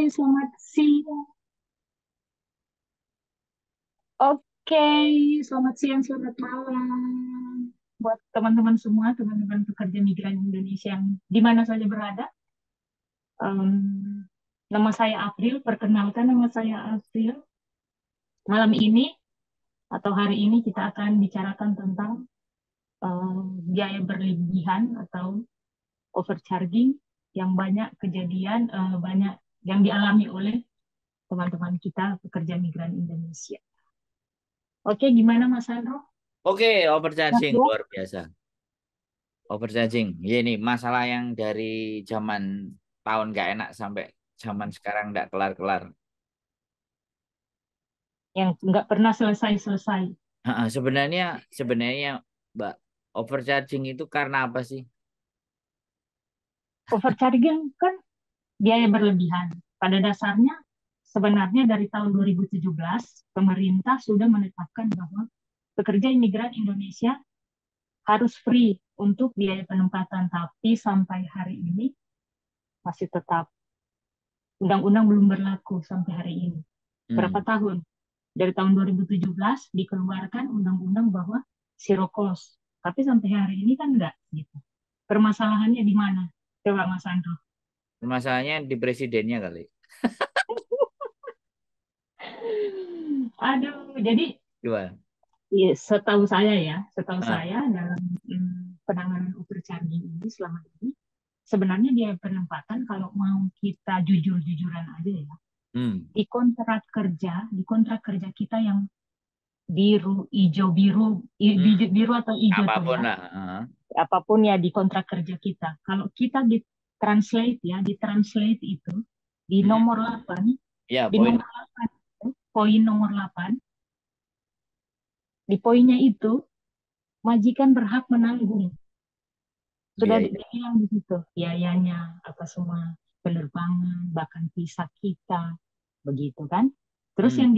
selamat siang. Oke, selamat siang, selamat malam. Buat teman-teman semua, teman-teman pekerja migran Indonesia yang di mana saja berada. Em, Nama saya April, perkenalkan nama saya April. Malam ini atau hari ini kita akan bicarakan tentang biaya berlebihan atau overcharging yang banyak kejadian, banyak yang dialami oleh teman-teman kita pekerja migran Indonesia. Oke, gimana Mas Andro? Oke, Mas overcharging Bro? luar biasa. Overcharging. Ya ini masalah yang dari zaman tahun nggak enak sampai zaman sekarang nggak kelar-kelar. Yang nggak pernah selesai-selesai. Sebenarnya sebenarnya Mbak, overcharging itu karena apa sih? Overcharging kan biaya berlebihan. Pada dasarnya, sebenarnya dari tahun 2017, pemerintah sudah menetapkan bahwa pekerja imigran Indonesia harus free untuk biaya penempatan. Tapi sampai hari ini masih tetap undang-undang belum berlaku sampai hari ini. Berapa Hmm. tahun? Dari tahun 2017 dikeluarkan undang-undang bahwa zero cost. Tapi sampai hari ini kan enggak gitu. Permasalahannya di mana? Coba Mas Andro. Masalahnya di presidennya kali. Aduh, jadi Gimana? ya, setahu Ah, saya dalam penanganan overcharging ini selama ini, sebenarnya dia penempatan kalau mau kita jujur-jujuran aja ya, hmm. di kontrak kerja kita yang biru, hijau, biru, Hmm. biru atau hijau tuh Apapun ya, lah. apapun ya di kontrak kerja kita. Kalau kita ditranslate itu di Hmm. nomor 8, Ya, di poin. nomor 8, poin nomor 8, di poinnya itu majikan berhak menanggung. Sudah Biaya. dibilang di situ biayanya apa semua, penerbangan, bahkan visa kita, begitu kan. Terus Hmm. yang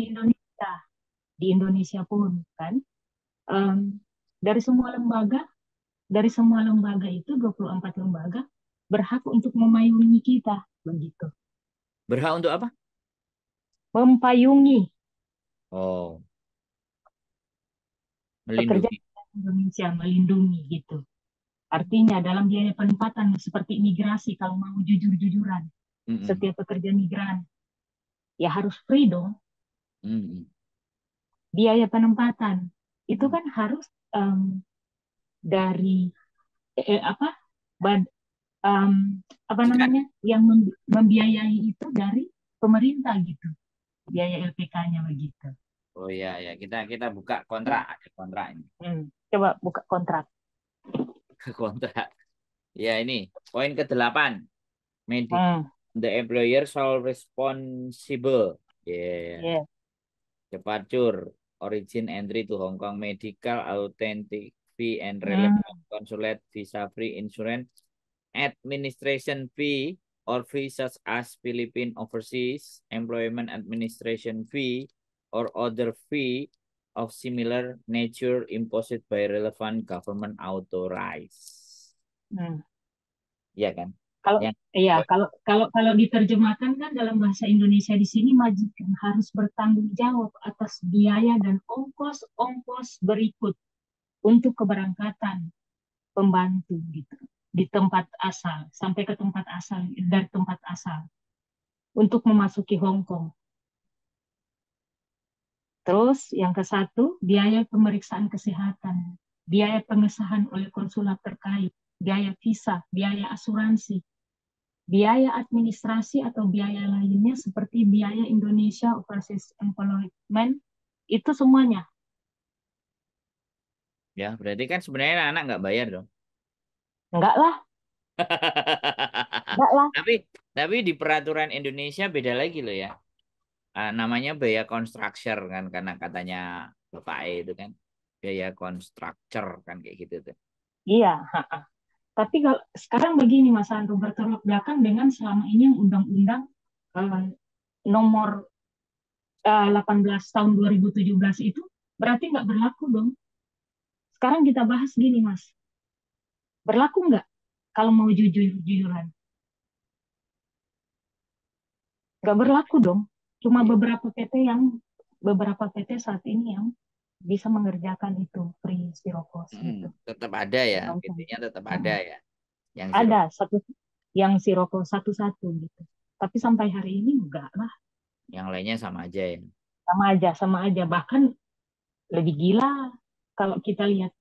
di Indonesia pun kan, em, dari semua lembaga, itu 24 lembaga berhak untuk memayungi kita, begitu. Berhak untuk apa? Mempayungi Oh, pekerja melindungi. Indonesia, melindungi gitu. Artinya dalam biaya penempatan seperti imigrasi, kalau mau jujur-jujuran, Hmm. setiap pekerja migran ya harus free dong. Hmm. Biaya penempatan itu Hmm. kan harus em, dari apa bad- em, apa Sudah. namanya yang membiayai itu dari pemerintah gitu, biaya LPK-nya begitu. Oh iya ya, kita buka kontrak, Ya. ada kontrak ini. Coba buka kontrak. Kontrak. Ya ini poin ke-8. Medic Hmm. the employer shall responsible. Yeah. Yeah. Departure, origin entry to Hong Kong, medical, authentic fee and Hmm. relevant consulate, visa free insurance, administration fee or fee such as Philippine overseas employment administration fee or other fee of similar nature imposed by relevant government authorized. Hmm. Iya kan? Kalau Yang iya, kalau diterjemahkan kan dalam bahasa Indonesia di sini, majikan harus bertanggung jawab atas biaya dan ongkos-ongkos berikut untuk keberangkatan pembantu gitu di tempat asal, sampai ke tempat asal, dari tempat asal untuk memasuki Hong Kong. Terus yang ke satu, biaya pemeriksaan kesehatan, biaya pengesahan oleh konsulat terkait, biaya visa, biaya asuransi, biaya administrasi atau biaya lainnya seperti biaya Indonesia Overseas Employment, itu semuanya. ya berarti kan sebenarnya anak nggak bayar dong. Enggak lah, enggak lah. Tapi di peraturan Indonesia beda lagi loh ya. Namanya biaya constructor kan karena katanya Bapak E itu kan biaya constructor kan kayak gitu tuh. Iya, ha-ha. Tapi kalau sekarang begini Mas Andro, bertolak belakang dengan selama ini yang undang-undang eh, nomor 18 tahun 2017 itu berarti nggak berlaku dong. Sekarang kita bahas gini Mas, berlaku nggak kalau mau jujur-jujuran? Nggak berlaku dong. Cuma beberapa PT saat ini yang bisa mengerjakan itu free zero cost gitu. Tetap ada ya, Contoh. intinya tetap ada Mm-mm. ya, yang zero. Ada satu yang zero cost satu-satu gitu. Tapi sampai hari ini enggak lah, Yang lainnya sama aja ya. sama aja. Bahkan lebih gila kalau kita lihat.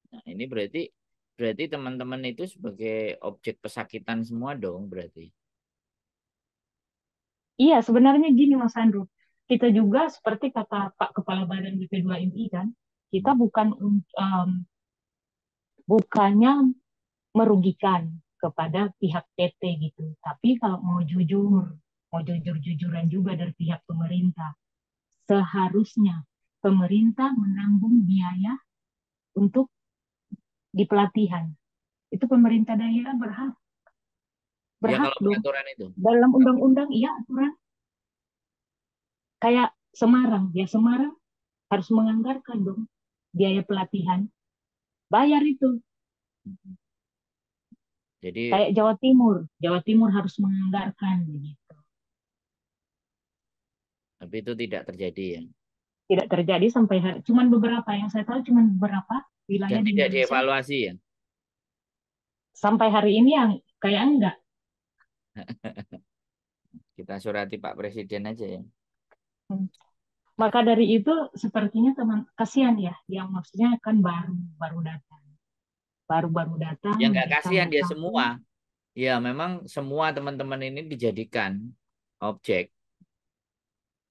Nah, ini berarti berarti teman-teman itu sebagai objek pesakitan semua dong berarti. Iya, sebenarnya gini Mas Andrew. Kita juga seperti kata Pak Kepala Badan BP2MI kan, kita Hmm. bukannya merugikan kepada pihak PT gitu. Tapi kalau mau jujur-jujuran juga dari pihak pemerintah, seharusnya pemerintah menanggung biaya untuk di pelatihan. Itu pemerintah daerah berhak Ya berhak kalau dong. peraturan itu. Dalam undang-undang iya aturan kayak Semarang, ya Semarang harus menganggarkan dong biaya pelatihan. Bayar itu. Jadi Kayak Jawa Timur harus menganggarkan begitu. tapi itu tidak terjadi ya. Tidak terjadi sampai hari, cuman beberapa yang saya tahu cuman beberapa Dan wilayah di tidak Indonesia dievaluasi ya. sampai hari ini yang kayak enggak. Kita surati Pak Presiden aja ya. Hmm. Maka dari itu sepertinya teman kasihan ya, yang maksudnya kan baru datang, baru-baru datang Ya nggak mereka kasihan nggak dia tahu. semua. Ya memang semua teman-teman ini dijadikan objek.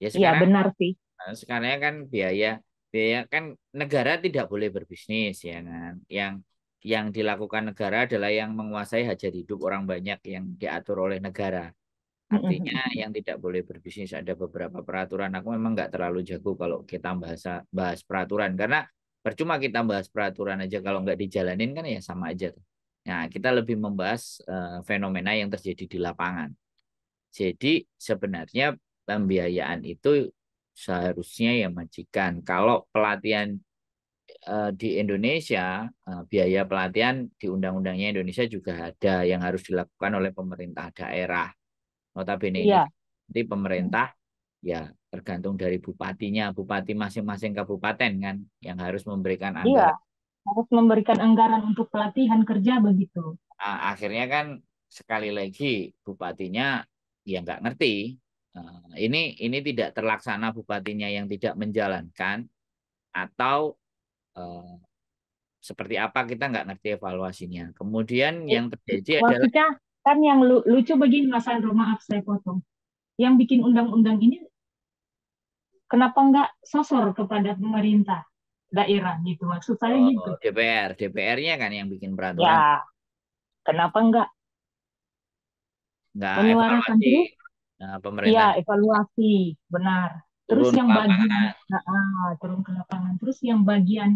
Ya Iya sekarang benar sih. sekarang kan biaya biaya kan negara tidak boleh berbisnis ya kan. Yang dilakukan negara adalah yang menguasai hajat hidup orang banyak yang diatur oleh negara. Artinya yang tidak boleh berbisnis ada beberapa peraturan. Aku memang nggak terlalu jago kalau kita bahas peraturan karena percuma kita bahas peraturan aja kalau nggak dijalanin kan ya sama aja tuh. Nah, kita lebih membahas fenomena yang terjadi di lapangan. Jadi sebenarnya pembiayaan itu seharusnya ya majikan. Kalau pelatihan di Indonesia, biaya pelatihan di undang-undangnya Indonesia juga ada yang harus dilakukan oleh pemerintah daerah. Notabene ini Iya. nanti pemerintah ya tergantung dari bupatinya, bupati masing-masing kabupaten kan yang harus memberikan Iya, anggaran. harus memberikan anggaran untuk pelatihan kerja begitu. Akhirnya kan sekali lagi bupatinya ya nggak ngerti. Ini tidak terlaksana bupatinya yang tidak menjalankan atau eh, seperti apa kita nggak ngerti evaluasinya. Kemudian Eh, yang terjadi adalah Maksudnya kan yang lucu begini Mas Andro, maaf saya potong. Yang bikin undang-undang ini kenapa nggak sosor kepada pemerintah daerah gitu? Maksud saya gitu. DPR-nya kan yang bikin peraturan Ya, kenapa nggak nggak menyuarakan evaluasi. terus? Nah, Ya, pemerintah evaluasi, benar. Terus turun ke yang bagian, lapangan. turun ke lapangan. Terus yang bagian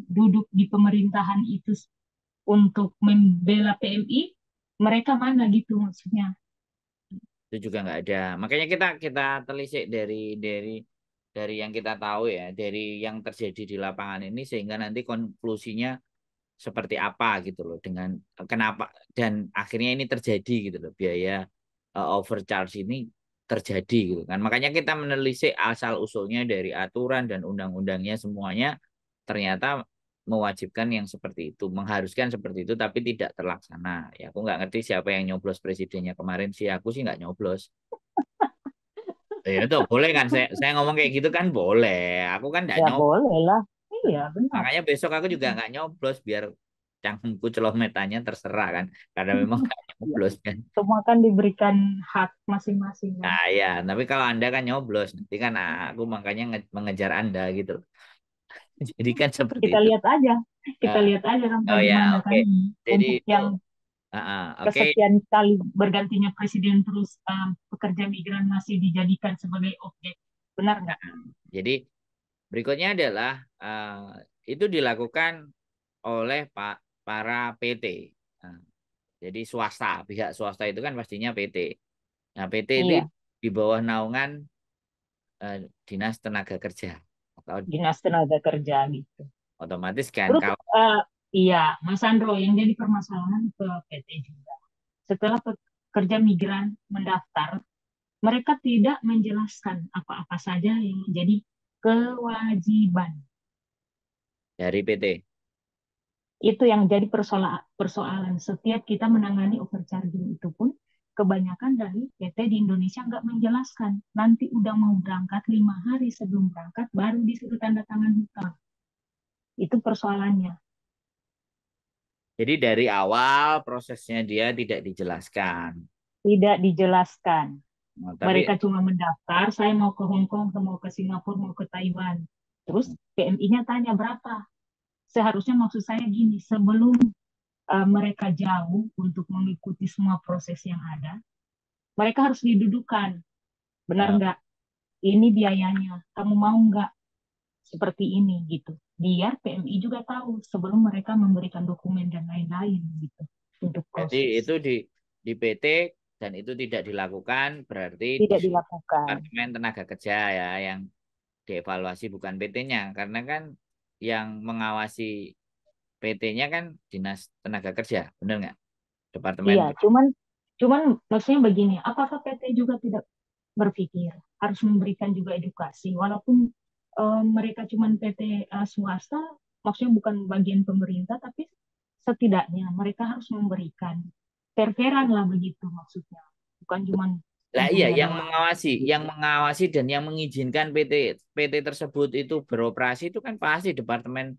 duduk di pemerintahan itu untuk membela PMI, mereka mana gitu maksudnya? Itu juga nggak ada. Makanya kita telisik dari yang kita tahu ya, dari yang terjadi di lapangan ini sehingga nanti konklusinya seperti apa gitu loh dengan kenapa dan akhirnya ini terjadi gitu loh biaya overcharge ini terjadi gitu kan. Makanya kita menelisik asal usulnya dari aturan dan undang-undangnya semuanya ternyata mewajibkan yang seperti itu, mengharuskan seperti itu tapi tidak terlaksana. Ya aku nggak ngerti siapa yang nyoblos presidennya kemarin sih, aku sih nggak nyoblos. Ya itu boleh kan saya ngomong kayak gitu kan boleh. Aku kan nggak Ya nyoblos. boleh lah. Iya, benar. Makanya besok aku juga nggak nyoblos biar cangkemku celometannya terserah kan. Karena memang nggak Ya, nyoblos kan. semua kan diberikan hak masing-masing kan. Nah ya, tapi kalau Anda kan nyoblos, nanti kan aku makanya mengejar Anda gitu. Jadi kan seperti Kita itu. lihat aja, kita Eh, lihat aja kan oh ya, bagaimana oke. kan Jadi untuk itu, yang oke. kesekian kali bergantinya presiden terus pekerja migran masih dijadikan sebagai objek. Benar nggak? Jadi berikutnya adalah itu dilakukan oleh para PT. Nah, jadi swasta, pihak swasta itu kan pastinya PT. Nah, PT itu Iya, di bawah naungan Dinas Tenaga Kerja. Atau dinas tenaga kerja gitu. otomatis kan Terus kalau iya, Mas Andro yang jadi permasalahan ke PT juga. Setelah pekerja migran mendaftar, mereka tidak menjelaskan apa-apa saja yang menjadi kewajiban. Dari PT. Itu yang jadi persoalan. Setiap kita menangani overcharging itu pun, kebanyakan dari PT di Indonesia nggak menjelaskan. Nanti udah mau berangkat 5 hari sebelum berangkat, baru disuruh tanda tangan hutang. Itu persoalannya. Jadi dari awal prosesnya dia tidak dijelaskan. Tidak dijelaskan. Nah, tapi Mereka cuma mendaftar, saya mau ke Hong Kong, mau ke Singapura, mau ke Taiwan. Terus PMI-nya tanya berapa. Seharusnya maksud saya gini, sebelum mereka jauh untuk mengikuti semua proses yang ada, mereka harus didudukan. Benar eh, nggak? Ini biayanya. Kamu mau nggak seperti ini gitu? Biar PMI juga tahu sebelum mereka memberikan dokumen dan lain-lain gitu untuk jadi proses. itu di PT dan itu tidak dilakukan berarti di Tidak dilakukan. Departemen Tenaga Kerja ya yang dievaluasi bukan PT-nya karena kan yang mengawasi PT-nya kan Dinas Tenaga Kerja, benar nggak? Departemen Iya, cuman maksudnya begini, apakah PT juga tidak berpikir harus memberikan juga edukasi, walaupun mereka cuma PT swasta, maksudnya bukan bagian pemerintah, tapi setidaknya mereka harus memberikan fair-fairan lah begitu maksudnya, bukan cuma Lah iya, untung-untungan doang yang gitu. mengawasi dan yang mengizinkan PT tersebut itu beroperasi itu kan pasti Departemen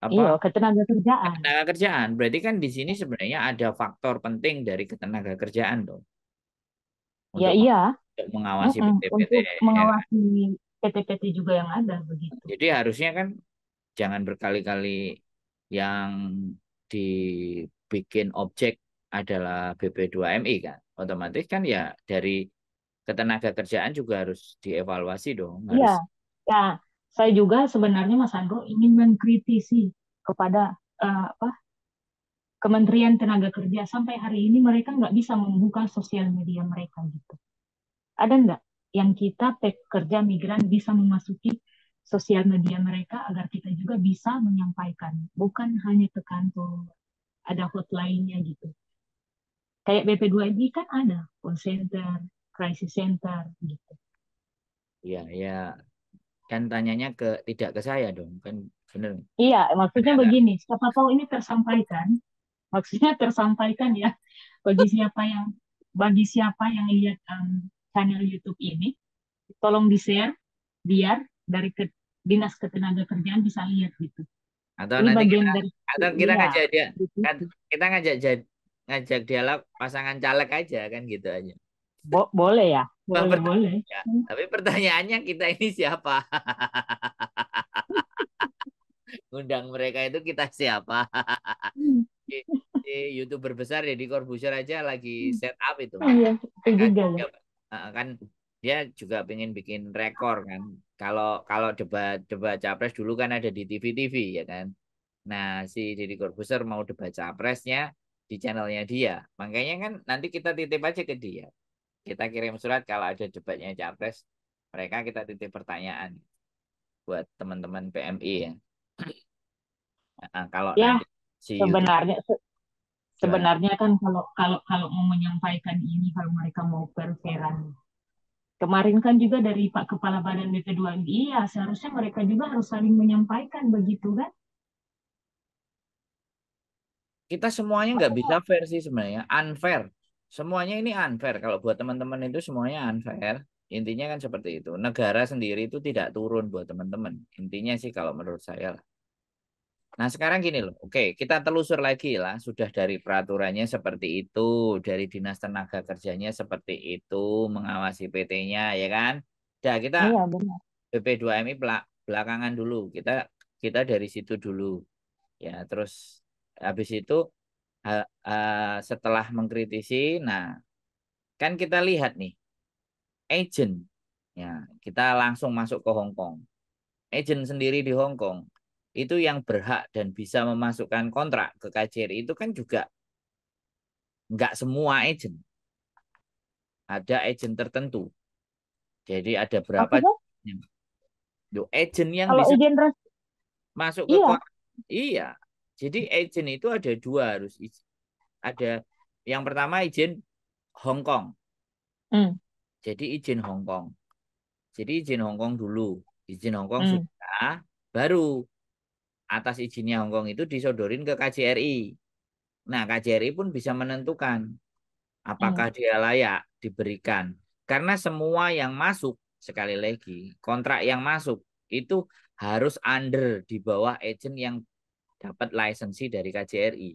Iya, apa ketenaga kerjaan. Ketenaga Kerjaan. Berarti kan di sini sebenarnya ada faktor penting dari ketenaga kerjaan tuh Ya untuk, iya, untuk mengawasi PT-PT. untuk Ya kan? mengawasi PT-PT juga yang ada begitu. Jadi harusnya kan jangan berkali-kali yang dibikin objek adalah BP2MI kan. Otomatis kan ya dari ketenaga kerjaan juga harus dievaluasi dong. Iya, Harus ya saya juga sebenarnya Mas Andro ingin mengkritisi kepada apa Kementerian Tenaga Kerja, sampai hari ini mereka nggak bisa membuka sosial media mereka gitu. Ada nggak yang kita pekerja migran bisa memasuki sosial media mereka agar kita juga bisa menyampaikan, bukan hanya ke kantor, ada hotline-nya gitu. Kayak BP2MI kan ada call center, crisis center gitu. ya ya kan tanyanya tidak ke saya dong kan bener. Iya, maksudnya Ada nggak? begini, siapa tahu ini tersampaikan, maksudnya tersampaikan ya bagi siapa yang lihat channel YouTube ini, tolong di-share biar dari Dinas Ketenagakerjaan bisa lihat gitu. Atau Ini nanti bagian dari kita iya, ngajak dia kan gitu. kita ngajak dialog pasangan caleg aja kan gitu aja. Boleh ya, Bang, boleh boleh. ya. Tapi pertanyaannya kita ini siapa? Undang mereka itu kita siapa? Hmm. Di, di YouTuber besar ya di Corbuzier aja lagi set up itu. Iya, itu Mereka juga ya. juga kan dia juga pengen bikin rekor kan. Kalau kalau debat debat capres dulu kan ada di TV-TV ya kan. Nah, si Deddy Corbuzier mau debat capresnya di channelnya dia. Makanya kan nanti kita titip aja ke dia. Kita kirim surat kalau ada debatnya capres, mereka kita titip pertanyaan buat teman-teman PMI ya. Nah, kalau Ya, nanti si YouTube sebenarnya gimana? sebenarnya kan kalau kalau kalau mau menyampaikan ini, kalau mereka mau fair-fairan. Kemarin kan juga dari Pak Kepala Badan BP2MI, ya seharusnya mereka juga harus saling menyampaikan begitu kan? Kita semuanya nggak bisa fair sih sebenarnya, unfair. Semuanya ini unfair. Kalau buat teman-teman itu semuanya unfair. Intinya kan seperti itu. Negara sendiri itu tidak turun buat teman-teman. Intinya sih kalau menurut saya. Nah, sekarang gini loh. Oke, kita telusur lagi lah. Sudah dari peraturannya seperti itu, dari Dinas Tenaga Kerjanya seperti itu, mengawasi PT-nya, ya kan? Dah, kita Iya benar. BP2MI belakangan dulu. Kita dari situ dulu. Ya, terus habis itu setelah mengkritisi, nah kan kita lihat nih, agent. Ya, kita langsung masuk ke Hong Kong. Agent sendiri di Hong Kong itu yang berhak dan bisa memasukkan kontrak ke KJRI itu kan juga nggak semua agent, ada agent tertentu. Jadi ada berapa Maksudnya agent yang kalau bisa izin res, masuk ke iya, kontrak. Iya. Jadi agent itu ada dua harus ada Yang pertama izin Hong Kong. Hmm. Jadi izin Hong Kong. Jadi izin Hong Kong dulu. Izin Hong Kong Hmm. sudah, baru atas izinnya Hong Kong itu disodorin ke KJRI. Nah, KJRI pun bisa menentukan apakah Hmm. dia layak diberikan. Karena semua yang masuk, sekali lagi, kontrak yang masuk itu harus under di bawah agent yang dapat lisensi dari KJRI.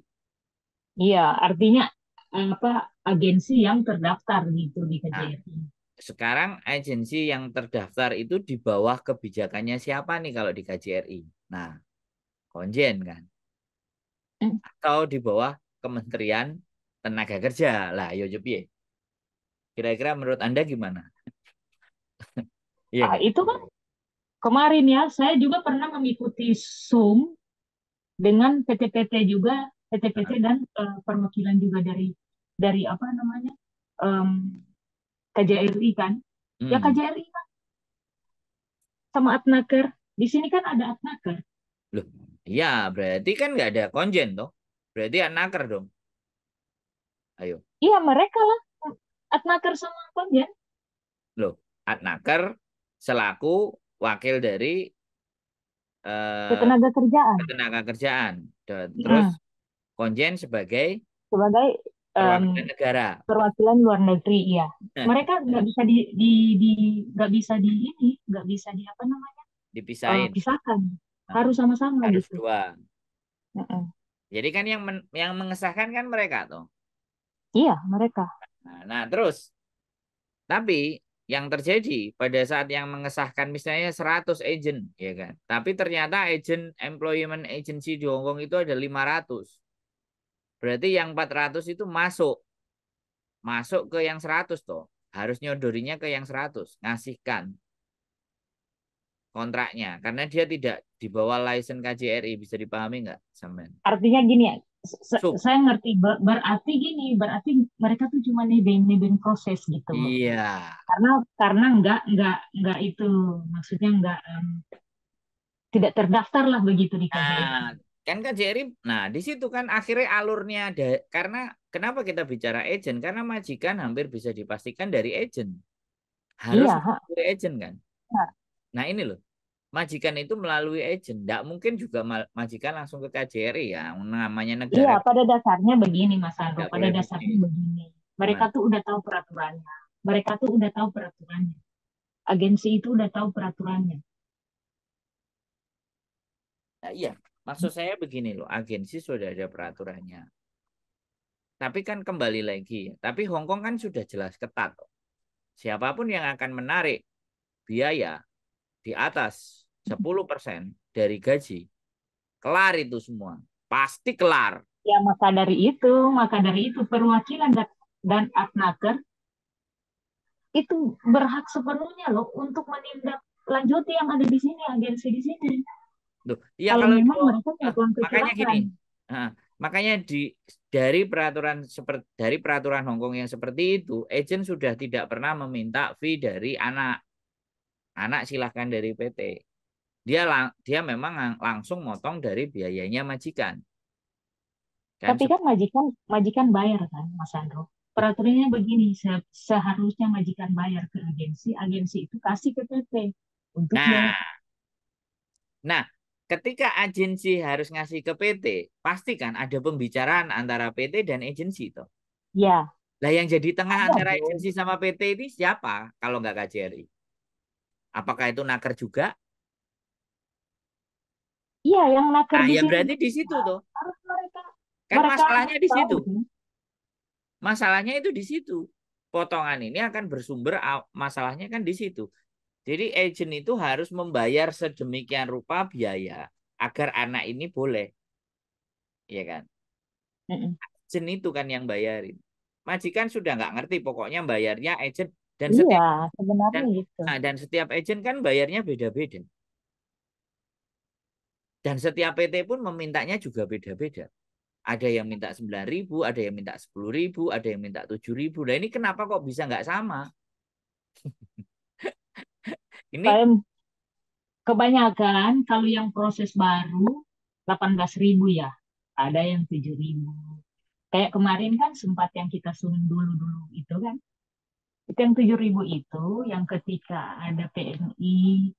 Iya, artinya apa agensi yang terdaftar gitu di Nah, KJRI. sekarang agensi yang terdaftar itu di bawah kebijakannya siapa nih kalau di KJRI? Nah, Konjen kan? Hmm. Atau di bawah Kementerian Tenaga Kerja. Lah, yo piye? Kira-kira menurut Anda gimana? Iya Ah, nggak? itu kan kemarin ya, saya juga pernah mengikuti Zoom dengan PT-PT juga, PT-PT dan perwakilan juga dari apa namanya em, KJRI kan. Ya Hmm. KJRI kan sama Atnaker. Di sini kan ada Atnaker. Loh, iya berarti kan nggak ada konjen toh. Berarti naker dong. Ayo. Iya mereka lah Atnaker sama Konjen. Loh, naker selaku wakil dari eh, Ketenaga kerjaan. ketenaga kerjaan. Terus Nah, konjen sebagai sebagai em, perwakilan negara. perwakilan luar negeri, ya. Mereka nggak bisa nggak bisa di ini, nggak bisa di apa namanya Dipisahin. pisahkan. Nah, Harus sama-sama harus gitu. dua. Mm-mm. Jadi kan yang mengesahkan kan mereka tuh. Iya, mereka. Nah, terus tapi yang terjadi pada saat yang mengesahkan misalnya 100 agent ya kan. Tapi ternyata agent employment agency di Hong Kong itu ada 500. Berarti yang 400 itu masuk masuk ke yang 100 toh. Harus nyodorinya ke yang 100, ngasihkan kontraknya karena dia tidak di bawah license KJRI, bisa dipahami nggak sampean? Artinya gini ya, Sub. saya ngerti. Berarti gini, berarti mereka tuh cuma nebeng-nebeng proses gitu. Iya. Karena nggak itu, maksudnya nggak tidak terdaftar lah begitu di KJRI. Nah, kan KJRI, nah di situ kan akhirnya alurnya ada karena kenapa kita bicara agent? Karena majikan hampir bisa dipastikan dari agent. Harus Iya, ha. melalui agent kan. Nah, Nah ini loh, majikan itu melalui agent. Tidak mungkin juga majikan langsung ke KJRI ya. Namanya iya, negara pada dasarnya begini Mas Andro, tidak pada boleh dasarnya begitu. begini. Mereka Gimana? tuh udah tahu peraturannya. Mereka tuh udah tahu peraturannya. Agensi itu udah tahu peraturannya. Nah, iya, maksud saya begini loh, agensi sudah ada peraturannya. Tapi kan kembali lagi, ya. Tapi Hong Kong kan sudah jelas ketat. Siapapun yang akan menarik biaya di atas 10% dari gaji, kelar itu semua. Pasti kelar. Ya maka dari itu perwakilan dan Atnaker itu berhak sepenuhnya loh untuk menindaklanjuti yang ada di sini, agensi di sini. Tuh, ya Kalau kalau itu memang mereka melakukan makanya gini. kecelakaan. Nah, makanya dari peraturan dari peraturan Hong Kong yang seperti itu, agent sudah tidak pernah meminta fee dari anak. Anak silahkan dari PT. Dia memang langsung motong dari biayanya majikan. Kan Tapi kan majikan majikan bayar kan, Mas Andro. Peraturannya begini, seharusnya majikan bayar ke agensi, agensi itu kasih ke PT untuk biaya. nah, nah, ketika agensi harus ngasih ke PT, pastikan ada pembicaraan antara PT dan agensi toh. Ya, Lah yang jadi tengah ada antara dong. agensi sama PT ini siapa kalau nggak KJRI? Apakah itu naker juga? Iya, yang nakar Nah, di ya sini berarti di situ juga tuh. harus mereka Kan mereka masalahnya di tahu situ. kan. Masalahnya itu di situ. Potongan ini akan bersumber masalahnya kan di situ. Jadi agent itu harus membayar sedemikian rupa biaya agar anak ini boleh, ya kan? Mm-mm. Agent itu kan yang bayarin. Majikan sudah nggak ngerti, pokoknya bayarnya agent dan Iya, setiap dan sebenarnya gitu. dan setiap agent kan bayarnya beda-beda. Dan setiap PT pun memintanya juga beda-beda. Ada yang minta 9.000, ada yang minta 10.000, ada yang minta 7.000. Nah ini kenapa kok bisa nggak sama? Ini Kayak kebanyakan kalau yang proses baru 18.000 ya, ada yang 7.000. Kayak kemarin kan sempat yang kita susun dulu-dulu itu kan. Itu yang 7.000 itu, yang ketika ada PMI,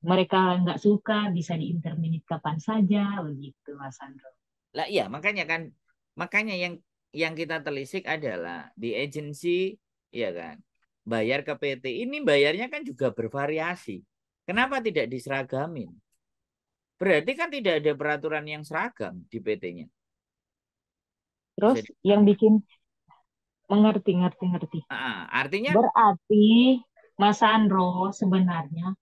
mereka nggak suka, bisa diinterminate kapan saja, begitu Mas Andro. Lah iya, makanya yang kita telisik adalah di agensi, ya kan, bayar ke PT ini bayarnya kan juga bervariasi. Kenapa tidak diseragamin? Berarti kan tidak ada peraturan yang seragam di PT-nya. Terus Bisa yang dipahami. bikin mengerti, ngerti, ngerti. Artinya, Berarti Mas Andro sebenarnya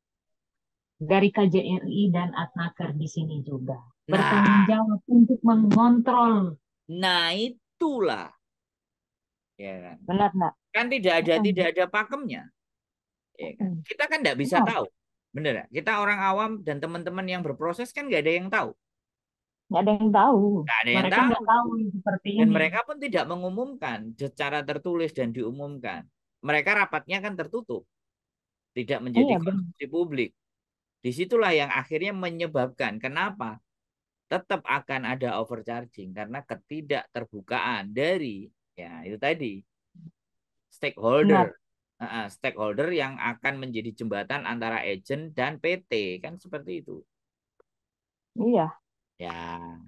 dari KJRI dan Atnaker di sini juga bertanggung nah, jawab untuk mengontrol. nah itulah, ya kan. Benar nggak? Kan Mm-mm. tidak ada pakemnya, ya kan. Mm-mm. Kita kan tidak bisa Benar, tahu, bener nggak? Kita orang awam dan teman-teman yang berproses kan nggak ada yang tahu, nggak ada yang tahu. nggak ada yang Mereka tahu. nggak tahu seperti Dan ini. mereka pun tidak mengumumkan secara tertulis dan diumumkan. Mereka rapatnya kan tertutup, tidak menjadi Iya, benar. konsumsi publik. Disitulah yang akhirnya menyebabkan kenapa tetap akan ada overcharging karena ketidakterbukaan dari ya itu tadi Benar. stakeholder. Stakeholder yang akan menjadi jembatan antara agent dan PT kan seperti itu. Iya. Ya,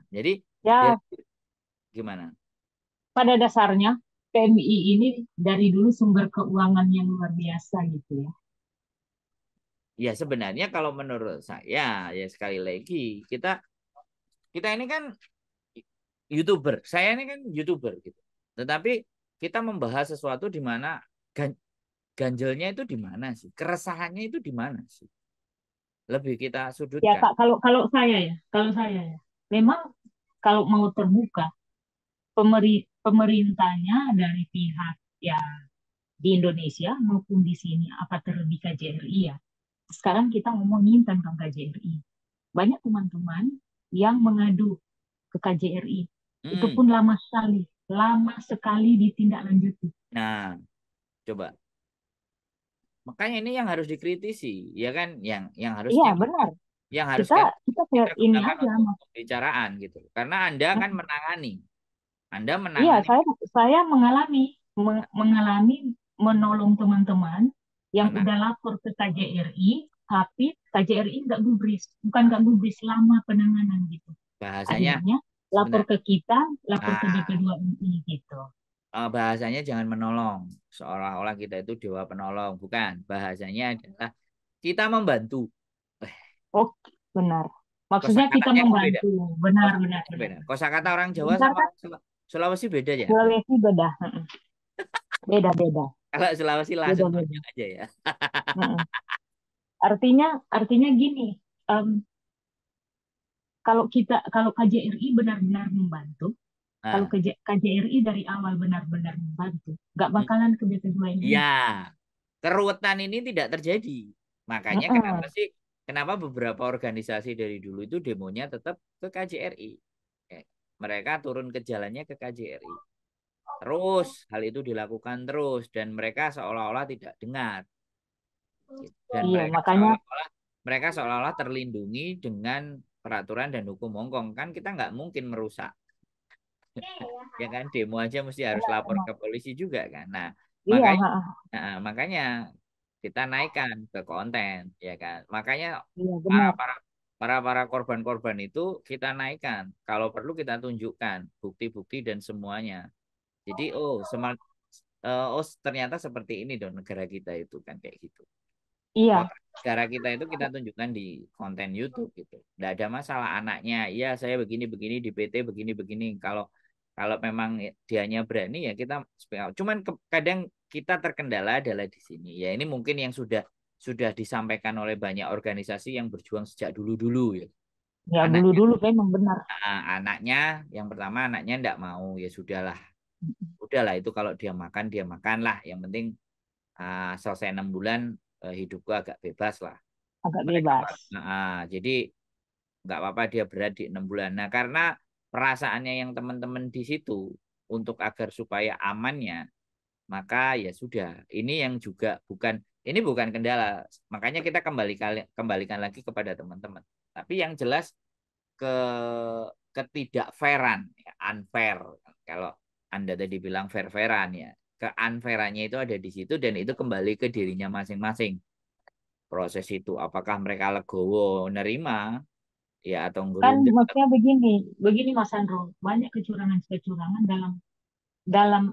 jadi ya Ya, gimana? pada dasarnya PMI ini dari dulu sumber keuangan yang luar biasa gitu ya. Ya sebenarnya kalau menurut saya ya sekali lagi kita kita ini kan YouTuber. Saya ini kan YouTuber gitu. Tetapi kita membahas sesuatu di mana gan- ganjelnya itu di mana sih? Keresahannya itu di mana sih? Lebih kita Ya sudutkan. Kak, kalau saya ya, memang kalau mau terbuka, pemerintahnya dari pihak ya di Indonesia maupun di sini, apa terlebih KJRI ya. Sekarang kita ngomongin tentang KJRI. Banyak teman-teman yang mengadu ke KJRI. Itu Hmm. pun lama sekali ditindaklanjuti. Nah, coba. Makanya ini yang harus dikritisi, ya kan? Yang Iya, harusnya benar. yang Kita harusnya kita kita kayak ini gunakan aja, untuk Mas. pembicaraan gitu. Karena Anda kan menangani. Anda Iya, menangani saya mengalami menolong teman-teman yang menang. udah lapor ke KJRI, tapi KJRI nggak gubris, bukan nggak gubris lama penanganan gitu. Bahasanya Akhirnya lapor sebentar. ke kita, lapor ke Ah, BP2MI gitu. bahasanya jangan menolong. Seolah-olah kita itu dewa penolong. Bukan. Bahasanya adalah kita membantu. Eh, Oke, benar. Maksudnya kita kosakatanya kan beda. membantu. Benar, benar, Kosakatanya benar. beda. Kosakata orang Jawa Bentar sama kan orang Sulawesi beda ya. Sulawesi beda. Mm-mm. Beda, beda. Kalau Sulawesi Beda, langsung beda. tunjuk aja ya. Mm-mm. Artinya gini, em, kalau KJRI benar-benar membantu, kalau Nah, KJRI dari awal benar-benar membantu, nggak hmm, bakalan ke BP2 ini. ya, keruwetan ini tidak terjadi. Makanya Mm-mm. kenapa beberapa organisasi dari dulu itu demonya tetap ke KJRI. Eh, Mereka turun ke jalannya ke KJRI. Terus hal itu dilakukan terus dan mereka seolah-olah tidak dengar. Gitu. Dan Iya, makanya mereka seolah-olah terlindungi dengan peraturan dan hukum Hongkong. Kan kita nggak mungkin merusak, ya kan? Demo aja mesti harus lapor benar-benar. ke polisi juga kan. Nah, Iya, makanya ha, makanya kita naikkan ke konten, ya kan? Makanya iya para benar. para para korban-korban itu kita naikkan. Kalau perlu kita tunjukkan bukti-bukti dan semuanya. Jadi oh ternyata seperti ini dong negara kita itu kan kayak gitu. Iya, Potret negara kita itu kita tunjukkan di konten YouTube gitu. Tidak ada masalah anaknya. Iya saya begini-begini di PT begini-begini. Kalau kalau memang dianya berani ya kita speak out. Cuman kadang kita terkendala adalah di sini. Ya ini mungkin yang sudah disampaikan oleh banyak organisasi yang berjuang sejak dulu-dulu ya. ya Anaknya dulu-dulu memang benar. anaknya yang pertama anaknya tidak mau ya sudahlah. Udahlah itu kalau dia makan lah. Yang penting selesai 6 bulan hidupku agak bebas lah. Agak Mereka bebas. jadi nggak apa-apa dia berat di 6 bulan. Nah karena perasaannya yang teman-teman di situ untuk agar supaya amannya, maka ya sudah. Ini yang juga ini bukan kendala. Makanya kita kembalikan lagi kepada teman-teman. Tapi yang jelas ke ketidakfairan, ya, unfair. Kalau Anda tadi bilang fair-fairan ya, ke-unfairannya itu ada di situ dan itu kembali ke dirinya masing-masing. Proses itu apakah mereka legowo nerima ya atau Kan ngerundeng. maksudnya begini, begini Mas Andro, banyak kecurangan-kecurangan dalam dalam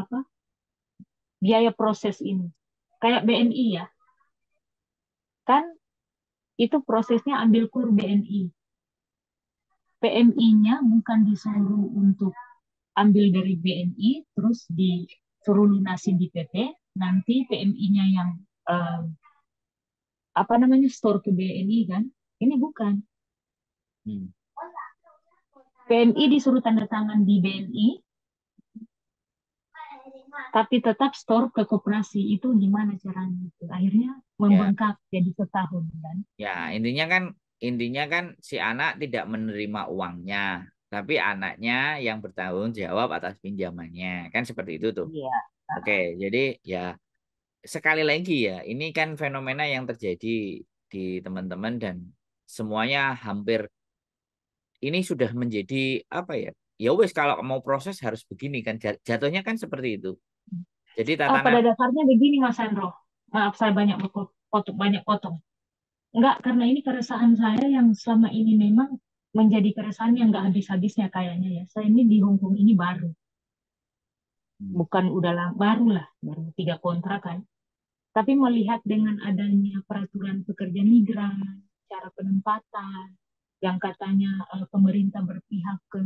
apa biaya proses ini. Kayak BNI ya, kan itu prosesnya ambil kur BNI. PMI-nya bukan disuruh untuk ambil dari BNI, terus disuruh lunasin di PT, nanti PMI-nya yang eh, apa namanya store ke BNI kan? Ini bukan. Hmm. PMI disuruh tanda tangan di BNI, tapi tetap store ke koperasi. Itu gimana caranya? Itu akhirnya Ya, membengkak jadi setahun kan? ya intinya kan si anak tidak menerima uangnya, tapi anaknya yang bertanggung jawab atas pinjamannya, kan seperti itu tuh. Iya. Oke, jadi ya sekali lagi ya, ini kan fenomena yang terjadi di teman-teman dan semuanya hampir ini sudah menjadi apa ya? Ya wes kalau mau proses harus begini kan jatuhnya kan seperti itu. Jadi tatanan Pada dasarnya begini Mas Andro. Maaf saya banyak potong. Enggak, karena ini keresahan saya yang selama ini memang menjadi keresahan yang nggak habis-habisnya kayaknya ya. Saya ini di Hong Kong ini baru, Hmm, bukan udah lama, baru lah, baru 3 kontrak kan. Tapi melihat dengan adanya peraturan pekerja migran, cara penempatan, yang katanya pemerintah berpihak ke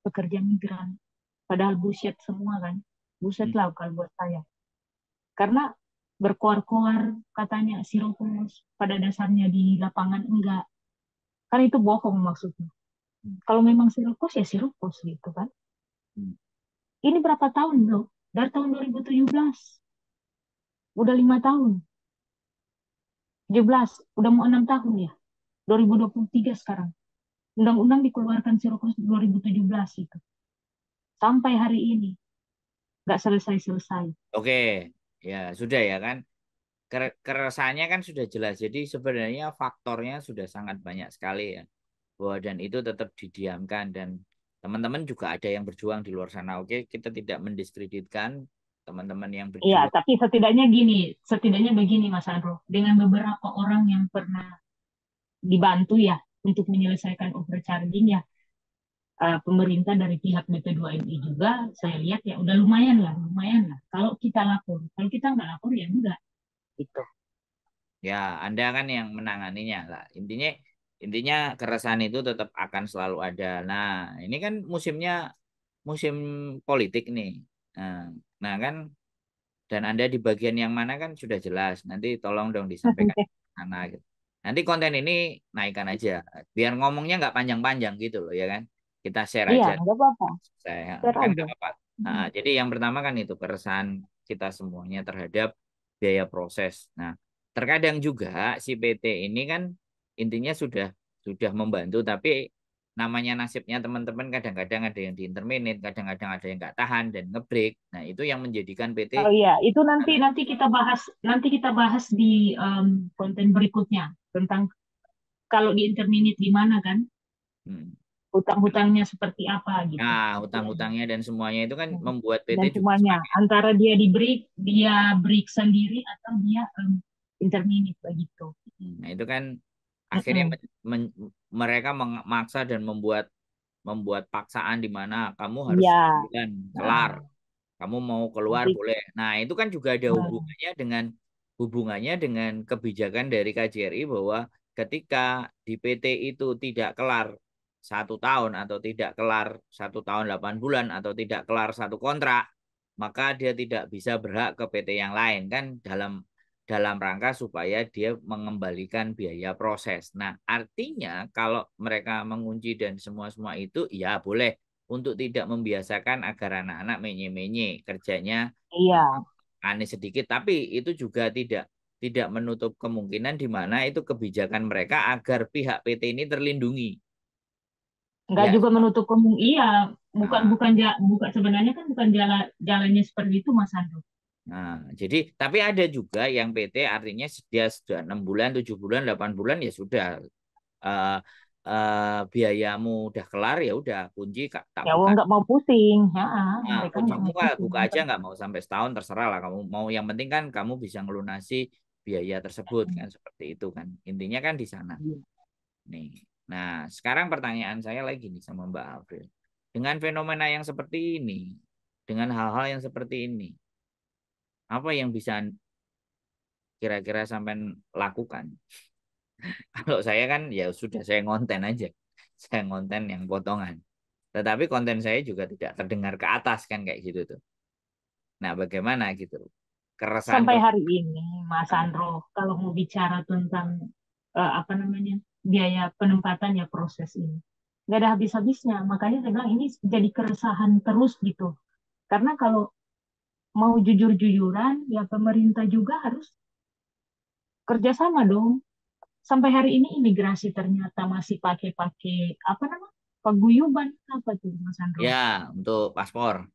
pekerja migran, padahal bullshit semua kan. Bullshit hmm. lah kalau buat saya. Karena berkoar-koar katanya sirupus, pada dasarnya di lapangan enggak. Kan itu bohong maksudnya. Kalau memang sirupus ya sirupus gitu kan. Hmm. Ini berapa tahun bro? Dari tahun 2017. Udah 5 tahun. 17. Udah mau 6 tahun ya. 2023 sekarang. Undang-undang dikeluarkan sirupus 2017 itu. Sampai hari ini. Nggak selesai-selesai. Oke, ya sudah ya kan. Keresahannya kan sudah jelas. Jadi sebenarnya faktornya sudah sangat banyak sekali ya. Bahwa dan itu tetap didiamkan dan teman-teman juga ada yang berjuang di luar sana. Oke, kita tidak mendiskreditkan teman-teman yang Iya, berjuang. tapi setidaknya begini Mas Andro. Dengan beberapa orang yang pernah dibantu ya untuk menyelesaikan overcharging ya, pemerintah dari pihak BP2MI juga saya lihat ya udah lumayan lah, lumayan lah. Kalau kita lapor, kalau kita nggak lapor ya enggak gitu. Ya, Anda kan yang menanganinya lah. Intinya keresahan itu tetap akan selalu ada. Nah, ini kan musim politik nih. Nah, nah kan dan Anda di bagian yang mana kan sudah jelas. Nanti tolong dong disampaikan ke sana gitu. Nanti konten ini naikkan aja. Biar ngomongnya nggak panjang-panjang gitu loh ya kan. Kita share Iya, aja. nggak apa-apa. Saya Share kan aja. nggak apa-apa. Nah, jadi yang pertama kan itu keresahan kita semuanya terhadap biaya proses. Nah, terkadang juga si PT ini kan intinya sudah membantu, tapi namanya nasibnya teman-teman kadang-kadang ada yang di interminate, kadang-kadang ada yang nggak tahan dan ngebreak. Nah, itu yang menjadikan PT Oh iya, itu nanti agak nanti kita bahas di konten berikutnya tentang kalau di interminate gimana kan, hmm. hutang-hutangnya seperti apa gitu. Nah, Nanti ada. hutang-hutangnya dan semuanya itu kan Hmm. membuat PT Dan juga semuanya semakin. antara dia break sendiri atau dia interminate begitu. Nah, itu kan akhirnya Mm-mm. mereka memaksa dan membuat paksaan di mana kamu harus Iya. sebulan kelar, Nah, kamu mau keluar nanti boleh. Nah, itu kan juga ada hmm, hubungannya dengan kebijakan dari KJRI bahwa ketika di PT itu tidak kelar 1 tahun atau tidak kelar 1 tahun 8 bulan atau tidak kelar satu kontrak, maka dia tidak bisa berhak ke PT yang lain kan dalam rangka supaya dia mengembalikan biaya proses. Nah, artinya kalau mereka mengunci dan semua-semua itu ya boleh untuk tidak membiasakan agar anak-anak menye-menye kerjanya iya, aneh sedikit, tapi itu juga tidak menutup kemungkinan di mana itu kebijakan mereka agar pihak PT ini terlindungi. nggak Ya, juga menutup kemungkinan. Iya, bukan nah, bukan bukan sebenarnya kan bukan jalannya seperti itu Mas Andro. nah, jadi tapi ada juga yang PT artinya dia sudah 6 bulan, 7 bulan, 8 bulan ya sudah eh, biayamu udah kelar ya udah kunci tak Ya, buka. nggak mau pusing, ya, Nah, mereka kunci nggak kamu mau pusing. buka aja nggak mau sampai setahun terserah lah kamu mau, yang penting kan kamu bisa ngelunasi biaya tersebut kan seperti itu kan. Intinya kan di sana. Iya. Nih. Nah, sekarang pertanyaan saya lagi nih sama Mbak April. Dengan fenomena yang seperti ini, dengan hal-hal yang seperti ini, apa yang bisa kira-kira sampai lakukan? Kalau saya kan ya sudah saya ngonten aja. Saya ngonten yang potongan. Tetapi konten saya juga tidak terdengar ke atas kan kayak gitu tuh. Nah, bagaimana gitu? Keresahan Sampai keresahan. hari ini, Mas Andro, kalau mau bicara tentang apa namanya biaya penempatan ya proses ini, nggak ada habis-habisnya. Makanya saya bilang ini jadi keresahan terus gitu. Karena kalau mau jujur-jujuran, ya pemerintah juga harus kerjasama dong. Sampai hari ini imigrasi ternyata masih pakai-pakai apa namanya paguyuban apa tuh Mas Andro? Ya, untuk paspor.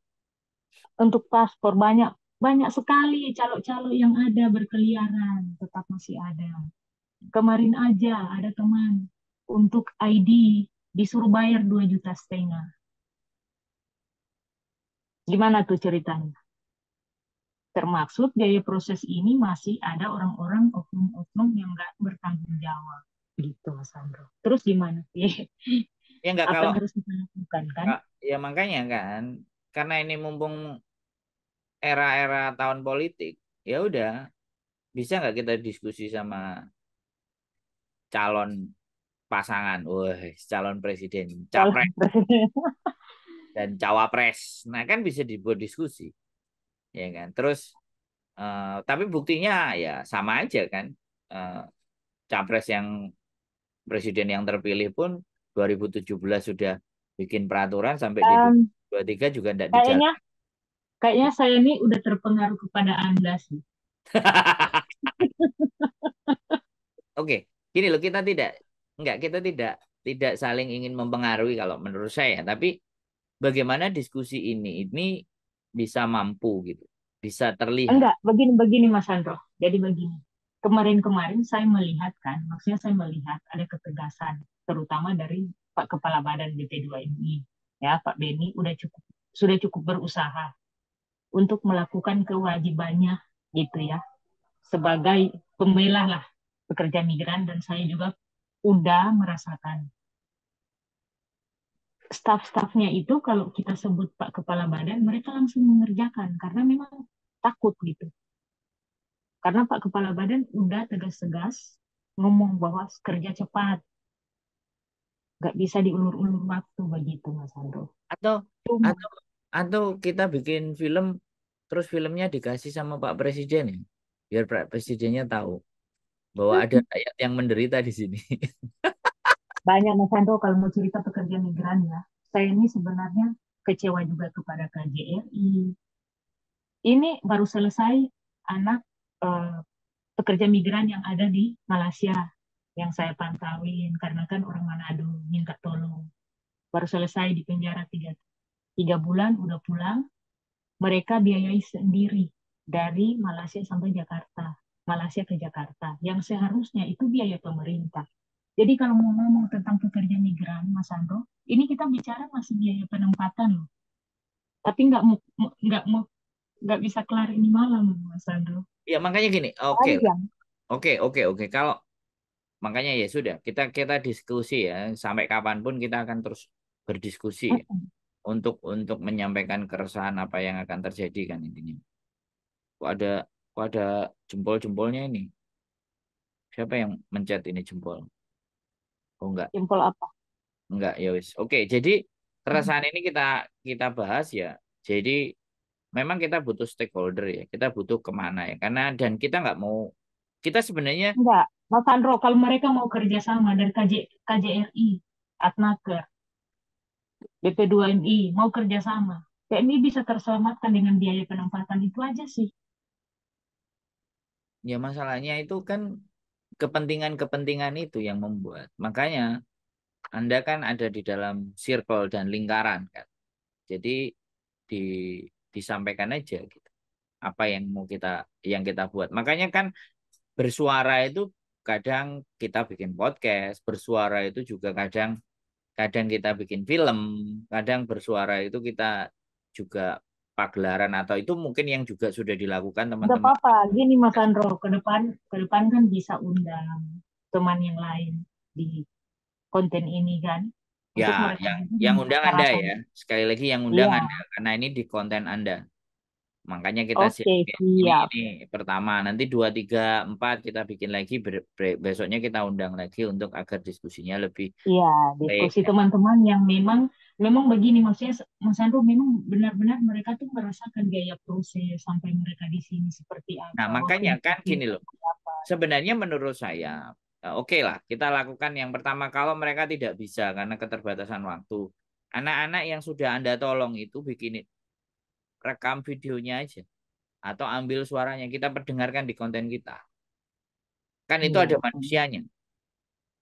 Untuk paspor banyak banyak sekali calo-calo yang ada berkeliaran, tetap masih ada. Kemarin aja ada teman untuk ID disuruh bayar 2,5 juta. Gimana tuh ceritanya? Termaksud biaya proses ini masih ada orang-orang oknum-oknum yang nggak bertanggung jawab. Gitu, Mas Sandro. Terus gimana sih? Ya enggak Apa kalau yang harus kita lakukan kan? ya makanya kan karena ini mumpung era-era tahun politik, ya udah bisa nggak kita diskusi sama calon pasangan, wah, calon presiden, Calon capres presiden. dan cawapres. Nah, kan bisa dibuat diskusi, ya kan? Terus tapi buktinya ya sama aja kan. Eh, capres yang presiden yang terpilih pun 2017 sudah bikin peraturan sampai di Em, 2023 juga tidak kayaknya dijalankan. kayaknya saya ini udah terpengaruh kepada Anda sih. Oke, gini loh kita tidak saling ingin mempengaruhi kalau menurut saya, tapi bagaimana diskusi ini bisa mampu gitu, bisa terlihat. Enggak, begini-begini Mas Andro. Jadi begini. Kemarin-kemarin saya melihat kan, maksudnya saya melihat ada ketegasan, terutama dari Pak Kepala Badan BP2MI. Ya, Pak Beni sudah cukup berusaha untuk melakukan kewajibannya gitu ya, sebagai pembela lah pekerja migran dan saya juga udah merasakan staf-stafnya itu kalau kita sebut Pak Kepala Badan mereka langsung mengerjakan karena memang takut gitu. Karena Pak Kepala Badan udah tegas-tegas ngomong bahwa kerja cepat, nggak bisa diulur-ulur waktu begitu, Mas Andro. Atau Cuma, atau atau kita bikin film terus filmnya dikasih sama Pak Presiden ya, biar Pak Presidennya tahu bahwa ada rakyat yang menderita di sini. banyak Mas Andro kalau mau cerita pekerja migran ya. Saya ini sebenarnya kecewa juga kepada KJRI. Ini baru selesai anak eh, pekerja migran yang ada di Malaysia yang saya pantauin karena kan orang Manado minta tolong. Baru selesai di penjara 3 bulan udah pulang. Mereka biayai sendiri dari Malaysia sampai Jakarta, Malaysia ke Jakarta, yang seharusnya itu biaya pemerintah. Jadi kalau mau ngomong tentang pekerja migran, Mas Andro, ini kita bicara masih biaya penempatan loh. Tapi nggak bisa kelar ini malam, Mas Andro. Ya makanya gini, oke Panjang. oke. Kalau makanya ya sudah kita kita diskusi ya sampai kapanpun kita akan terus berdiskusi ya, Mm-mm. untuk menyampaikan keresahan apa yang akan terjadi kan intinya. Kok ada kok ada jempol-jempolnya ini? Siapa yang mencet ini jempol? Oh Jempol apa? enggak ya wis. Oke, jadi Mm. keresahan ini kita kita bahas ya. Jadi memang kita butuh stakeholder ya. Kita butuh kemana ya? Karena dan kita nggak mau kita sebenarnya Enggak, Mas Andro, kalau mereka mau kerjasama dari KJRI, Atnaker, BP2MI, mau kerjasama, PMI bisa terselamatkan dengan biaya penempatan itu aja sih. ya masalahnya itu kan kepentingan-kepentingan itu yang membuat. Makanya Anda kan ada di dalam circle dan lingkaran kan. Jadi di disampaikan aja gitu. Apa yang mau kita buat. Makanya kan bersuara itu kadang kita bikin podcast, bersuara itu juga kadang kadang kita bikin film, kadang bersuara itu kita juga pagelaran atau itu mungkin yang juga sudah dilakukan Nggak teman-teman. apa-apa. Gini Mas Andro, ke depan kan bisa undang teman yang lain di konten ini kan, Ya, untuk mereka juga yang undang Anda membicarakan. ya. Sekali lagi yang undang Iya, Anda karena ini di konten Anda. Makanya kita oke, siapin siap. ini pertama, nanti 2, 3, 4 kita bikin lagi, besoknya kita undang lagi untuk agar diskusinya lebih Iya, baik. diskusi teman-teman yang memang memang begini, maksudnya Mas Andro, memang benar-benar mereka tuh merasakan gaya proses sampai mereka di sini seperti Nah, apa, waktu makanya di kan sini gini loh. seperti apa. Sebenarnya menurut saya, oke lah, kita lakukan yang pertama kalau mereka tidak bisa karena keterbatasan waktu. Anak-anak yang sudah Anda tolong itu bikin rekam videonya aja atau ambil suaranya kita perdengarkan di konten kita. Kan itu Iya, ada manusianya,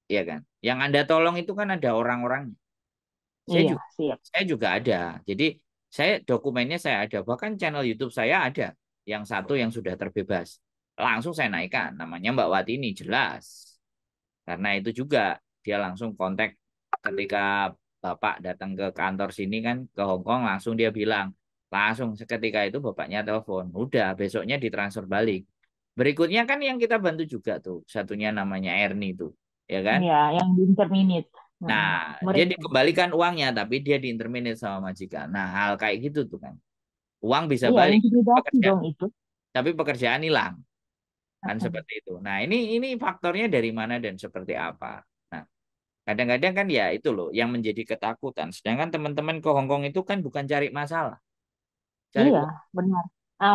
ya kan? Yang Anda tolong itu kan ada orang-orangnya. Saya iya, juga siap. saya juga ada. Jadi saya dokumennya saya ada. Bahkan channel YouTube saya ada yang satu yang sudah terbebas. Langsung saya naikkan namanya Mbak Wati ini jelas. Karena itu juga dia langsung kontak ketika Bapak datang ke kantor sini kan ke Hong Kong langsung dia bilang langsung seketika itu bapaknya telepon udah besoknya ditransfer balik. Berikutnya kan yang kita bantu juga tuh satunya namanya Erni itu ya kan. Iya, yang di interminate. Nah, dia Mereka. dikembalikan uangnya, tapi dia diinterminate sama majikan. Nah, hal kayak gitu tuh kan. Uang bisa Iya, balik, intimidasi pekerja, dong itu. tapi pekerjaan hilang. Kan seperti itu. Nah, ini faktornya dari mana dan seperti apa. Nah, kadang-kadang kan ya itu loh yang menjadi ketakutan. Sedangkan teman-teman ke Hong Kong itu kan bukan cari masalah, cari Iya, uang. benar.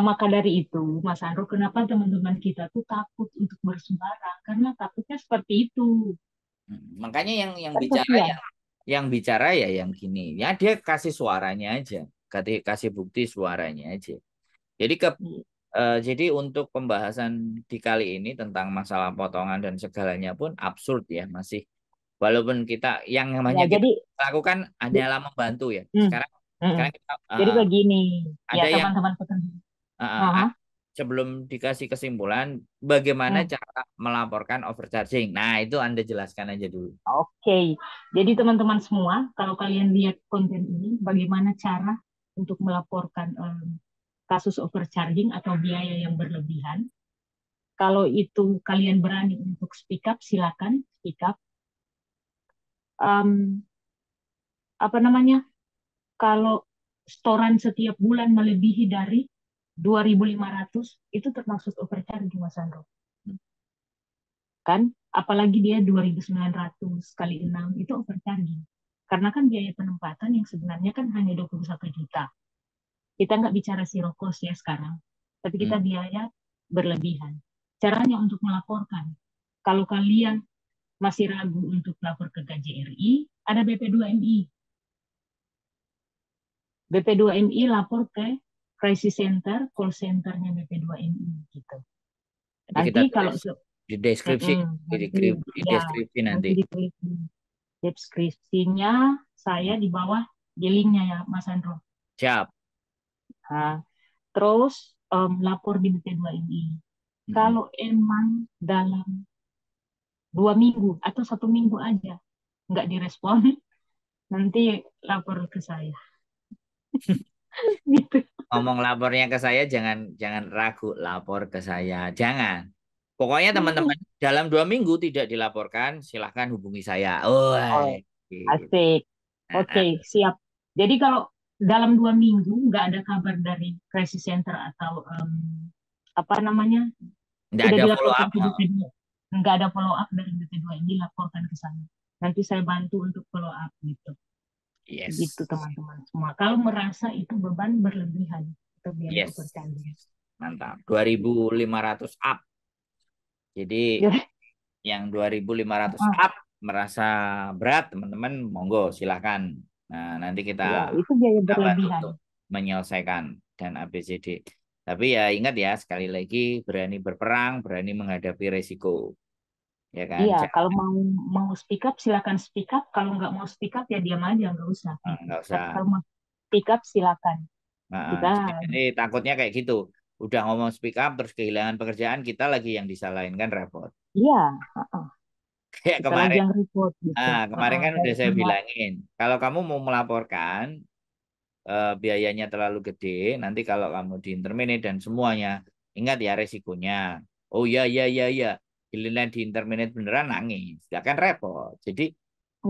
Maka dari itu, Mas Andro, kenapa teman-teman kita tuh takut untuk bersuara? Karena takutnya seperti itu. Makanya yang Kan bicara kasihan. ya, yang bicara ya yang gini. Ya dia kasih suaranya aja, kasih bukti suaranya aja. Jadi Iya. Jadi untuk pembahasan di kali ini tentang masalah potongan dan segalanya pun absurd ya masih walaupun kita yang Ya, namanya kita jadi, lakukan di- hanyalah membantu ya. hmm, Sekarang hmm. sekarang kita Jadi begini, ya ada yang teman-teman pekerja. uh, uh, Aha, uh, sebelum dikasih kesimpulan bagaimana hmm. cara melaporkan overcharging. Nah, itu Anda jelaskan aja dulu. Oke, jadi teman-teman semua, kalau kalian lihat konten ini, bagaimana cara untuk melaporkan kasus overcharging atau biaya yang berlebihan? Kalau itu kalian berani untuk speak up, silakan speak up. Em, apa namanya? Kalau setoran setiap bulan melebihi dari 2.500 itu termasuk overcharging, Mas Andro. Kan? Apalagi dia 2.900 kali 6 itu overcharging. Karena kan biaya penempatan yang sebenarnya kan hanya 21 juta. Kita nggak bicara zero cost ya sekarang, tapi Hmm. kita biaya berlebihan. Caranya untuk melaporkan, kalau kalian masih ragu untuk lapor ke KJRI, ada BP2MI. BP2MI lapor ke Crisis Center, call centernya BP2MI gitu. Nanti kita Nanti kalau tulis di deskripsi, nanti di ya deskripsi nanti nanti. ditulis di deskripsinya saya di bawah di linknya ya Mas Andro. Siap. Nah, terus lapor di BP2MI. Mm-mm. Kalau emang dalam 2 minggu atau 1 minggu aja nggak direspon, nanti lapor ke saya. Gitu. Ngomong lapornya ke saya jangan jangan ragu lapor ke saya jangan pokoknya teman-teman dalam 2 minggu tidak dilaporkan silahkan hubungi saya oh Oh, gitu. asik. Nah, Oke, siap. Jadi kalau dalam 2 minggu nggak ada kabar dari crisis center atau apa namanya nggak tidak ada follow dilaporkan up ke BP2, nggak ada follow up dari BP2 ini laporkan ke saya. Nanti saya bantu untuk follow up gitu. Gitu yes teman-teman semua. Kalau merasa itu beban berlebihan atau biaya yes overcharging. mantap 2.500 up jadi Jadi, yang 2.500 ah, up merasa berat teman-teman monggo silahkan nah nanti kita ya itu biaya bantu berlebihan. untuk menyelesaikan dan ABCD. Tapi ya ingat ya sekali lagi berani berperang, berani menghadapi resiko, ya kan? Iya, kalau mau mau speak up silakan speak up. Kalau nggak mau speak up ya diam aja, nggak usah gitu. Nggak Tapi usah. kalau mau speak up silakan. Kita Jadi nanti takutnya kayak gitu. Udah ngomong speak up terus kehilangan pekerjaan kita lagi yang disalahin kan repot. iya, Kayak Kita lagi kemarin, yang report gitu. kemarin kan udah Kayak saya semua. bilangin, kalau kamu mau melaporkan biayanya terlalu gede, nanti kalau kamu di interminate dan semuanya, ingat ya resikonya. Oh ya ya ya ya, giliran di interminate beneran nangis, ya kan repot. Jadi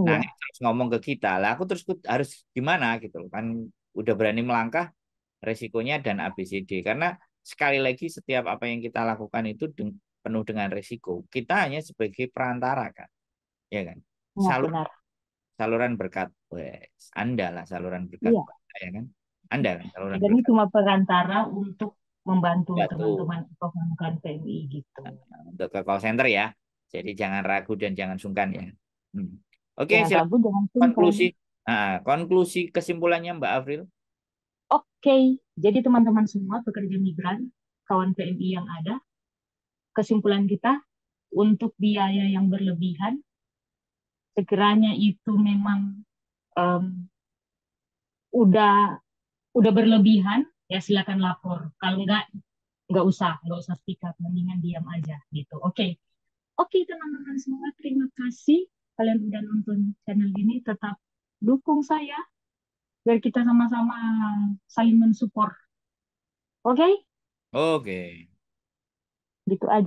nangis Iya, terus ngomong ke kita, lah aku terus harus gimana gitu loh kan, udah berani melangkah resikonya dan ABCD. Karena sekali lagi setiap apa yang kita lakukan itu penuh dengan resiko. Kita hanya sebagai perantara kan, ya kan. iya Salur benar. saluran berkat, wes, Anda lah saluran berkat, Iya. ya kan. Anda kan saluran Kita ini berkat. cuma perantara untuk membantu Batu teman-teman perbankan PMI gitu. untuk ke call center ya. Jadi jangan ragu dan jangan sungkan ya. Hmm. Oke, Jangan ragu, silakan jangan sungkan. konklusi. Konklusi kesimpulannya Mbak Afril. Oke, jadi teman-teman semua pekerja migran, kawan PMI yang ada, kesimpulan kita untuk biaya yang berlebihan, sekiranya itu memang em, udah udah berlebihan, ya silakan lapor. Kalau nggak usah speak up, mendingan diam aja gitu. Oke, oke teman-teman semua, terima kasih kalian udah nonton channel ini. Tetap dukung saya biar kita sama-sama saling mensupport. Oke, Oke. gitu aja.